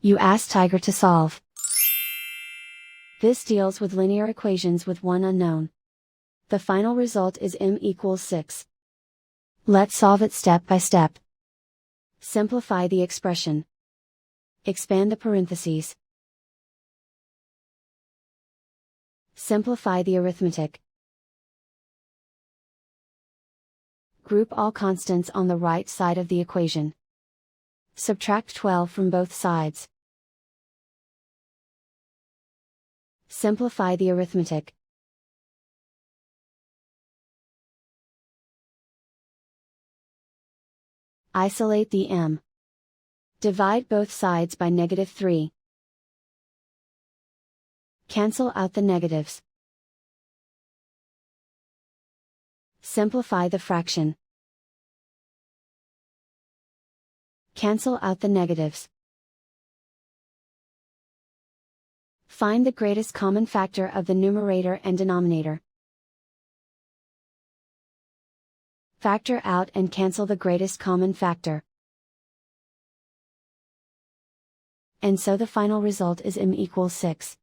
You ask Tiger to solve. This deals with linear equations with one unknown. The final result is m equals 6. Let's solve it step by step. Simplify the expression. Expand the parentheses. Simplify the arithmetic. Group all constants on the right side of the equation. Subtract 12 from both sides. Simplify the arithmetic. Isolate the m. Divide both sides by -3. Cancel out the negatives. Simplify the fraction. Cancel out the negatives. Find the greatest common factor of the numerator and denominator. Factor out and cancel the greatest common factor. And so the final result is m equals 6.